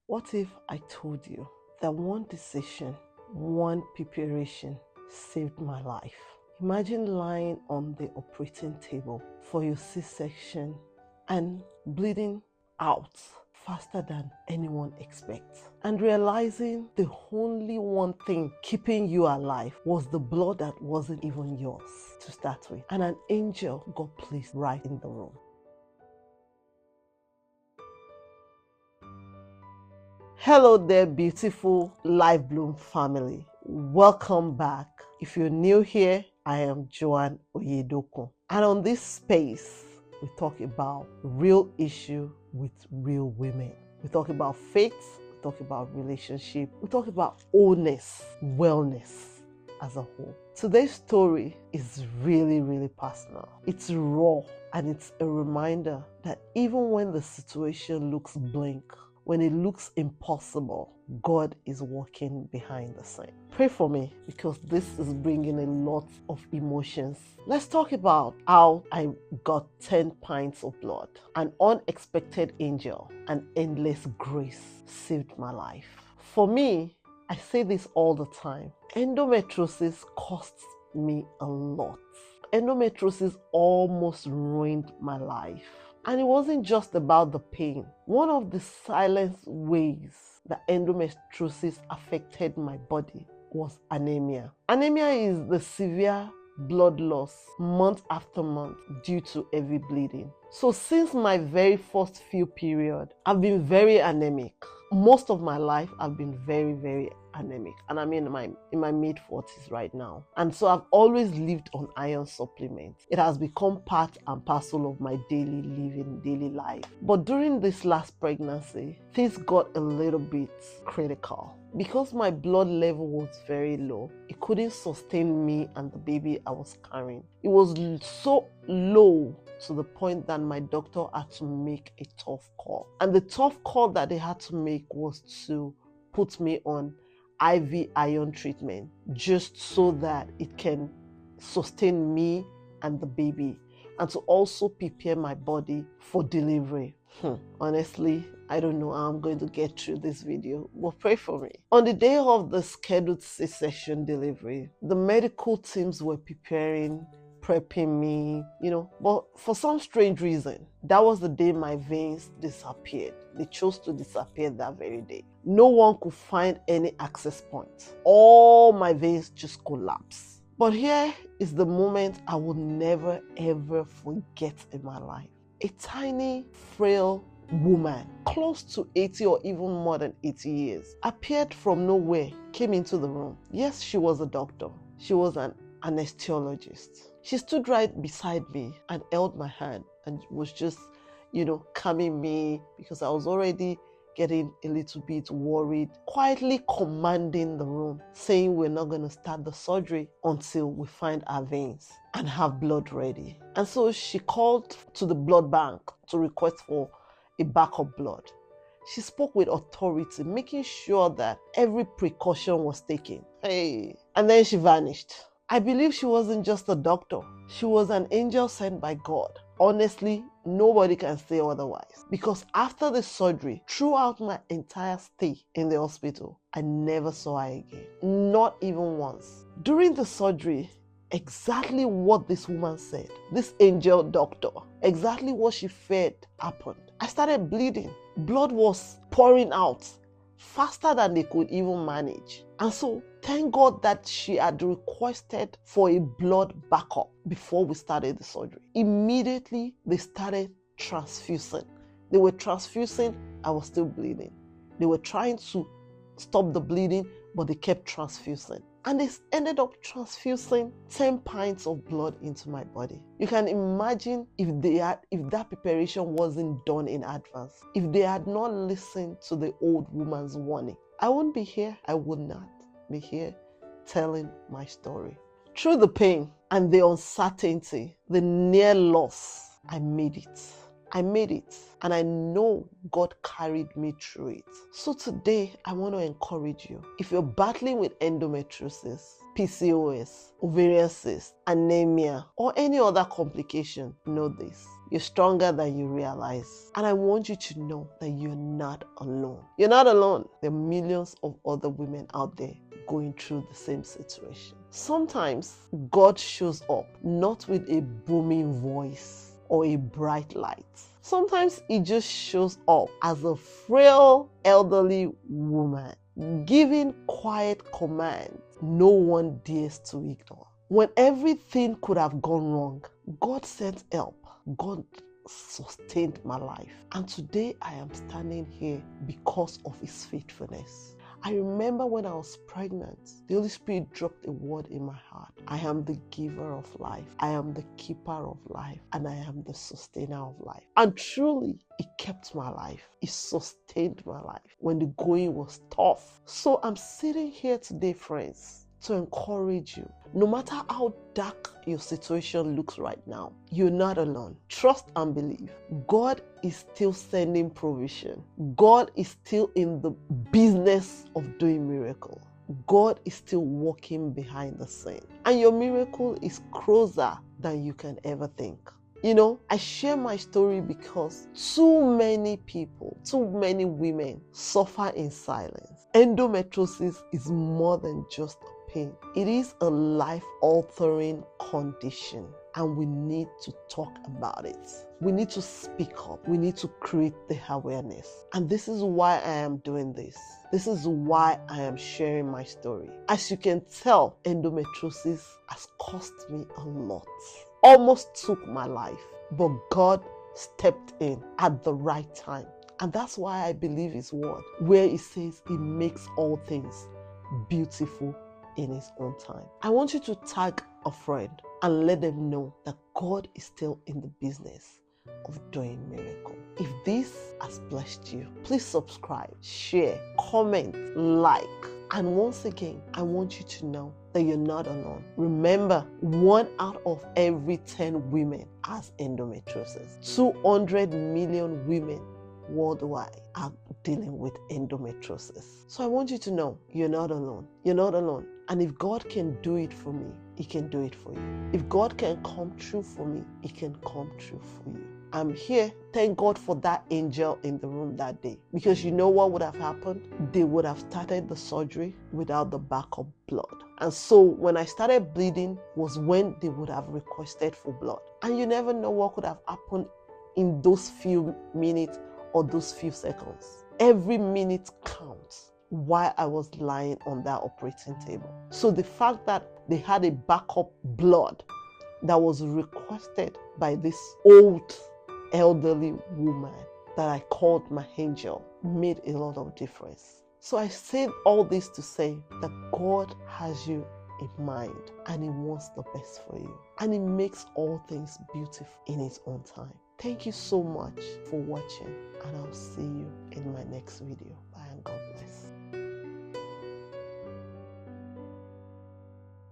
What if I told you that one decision, one preparation saved my life? Imagine lying on the operating table for your C-section and bleeding out faster than anyone expects, and realizing the only one thing keeping you alive was the blood that wasn't even yours to start with, and an angel got placed right in the room. Hello there, beautiful Life Bloom family. Welcome back. If you're new here, I am Joanne Oyedokun. And on this space, we talk about real issue with real women. We talk about faith, we talk about relationship, we talk about wholeness, wellness as a whole. Today's story is really personal. It's raw, and it's a reminder that even when the situation looks bleak, when it looks impossible, God is working behind the scene. Pray for me, because this is bringing a lot of emotions. Let's talk about how I got 10 pints of blood. An unexpected angel and endless grace saved my life. For me, I say this all the time. Endometriosis costs me a lot. Endometriosis almost ruined my life. And it wasn't just about the pain. One of the silent ways that endometriosis affected my body was anemia. Anemia is the severe blood loss month after month due to heavy bleeding. So since my very first few period, I've been very anemic. Most of my life, I've been very anemic, and I'm in my mid-40s right now. And so I've always lived on iron supplements. It has become part and parcel of my daily life. But during this last pregnancy, things got a little bit critical. Because my blood level was very low, it couldn't sustain me and the baby I was carrying. It was so low to the point that my doctor had to make a tough call. And the tough call that they had to make was to put me on IV iron treatment, just so that it can sustain me and the baby, and to also prepare my body for delivery. Honestly, I don't know how I'm going to get through this video, but pray for me. On the day of the scheduled C-section delivery, the medical teams were prepping me, but for some strange reason, that was the day my veins disappeared. They chose to disappear that very day. No one could find any access point. All my veins just collapsed. But here is the moment I will never ever forget in my life. A tiny, frail woman, close to 80 or even more than 80 years, appeared from nowhere, came into the room. Yes, she was a doctor. She was an anesthesiologist. She stood right beside me and held my hand and was just, calming me, because I was already getting a little bit worried, quietly commanding the room, saying we're not going to start the surgery until we find our veins and have blood ready. And so she called to the blood bank to request for a backup blood. She spoke with authority, making sure that every precaution was taken. And then she vanished. I believe she wasn't just a doctor. She was an angel sent by God. Honestly, nobody can say otherwise. Because after the surgery, throughout my entire stay in the hospital, I never saw her again. Not even once. During the surgery, exactly what this woman said, this angel doctor, exactly what she feared happened. I started bleeding. Blood was pouring out faster than they could even manage. And so, thank God that she had requested for a blood backup before we started the surgery. Immediately, they started transfusing. They were transfusing, I was still bleeding. They were trying to stop the bleeding, but they kept transfusing. And they ended up transfusing 10 pints of blood into my body. You can imagine if that preparation wasn't done in advance, if they had not listened to the old woman's warning, I wouldn't be here. I would not be here telling my story. Through the pain and the uncertainty, the near loss, I made it. I made it, and I know God carried me through it. So today, I want to encourage you. If you're battling with endometriosis, PCOS, ovarian cyst, anemia, or any other complication, know this. You're stronger than you realize. And I want you to know that you're not alone. You're not alone. There are millions of other women out there going through the same situation. Sometimes God shows up not with a booming voice or a bright light. Sometimes He just shows up as a frail elderly woman, giving quiet commands no one dares to ignore. When everything could have gone wrong, God sent help. God sustained my life. And today I am standing here because of His faithfulness. I remember when I was pregnant, the Holy Spirit dropped a word in my heart. I am the giver of life. I am the keeper of life. And I am the sustainer of life. And truly, it kept my life. It sustained my life when the going was tough. So I'm sitting here today, friends, to encourage you. No matter how dark your situation looks right now, you're not alone. Trust and believe. God is still sending provision. God is still in the business of doing miracles. God is still working behind the scene. And your miracle is closer than you can ever think. You know, I share my story because too many people, too many women suffer in silence. Endometriosis is more than just a pain. It is a life-altering condition, and we need to talk about it. We need to speak up. We need to create the awareness. And this is why I am doing this. This is why I am sharing my story. As you can tell, endometriosis has cost me a lot. Almost took my life, but God stepped in at the right time. And that's why I believe His word, where He says He makes all things beautiful in His own time. I want you to tag a friend and let them know that God is still in the business of doing miracles. If this has blessed you, please subscribe, share, comment, like. And once again, I want you to know that you're not alone. Remember, 1 out of every 10 women has endometriosis. 200 million women worldwide are dealing with endometriosis. So I want you to know you're not alone. You're not alone. And if God can do it for me, He can do it for you. If God can come true for me, He can come true for you. I'm here. Thank God for that angel in the room that day. Because you know what would have happened? They would have started the surgery without the backup blood. And so when I started bleeding was when they would have requested for blood. And you never know what could have happened in those few minutes or those few seconds. Every minute counts while I was lying on that operating table. So the fact that they had a backup blood that was requested by this old elderly woman that I called my angel made a lot of difference. So I said all this to say that God has you in mind and He wants the best for you. And He makes all things beautiful in His own time. Thank you so much for watching, and I'll see you in my next video. Bye and God bless.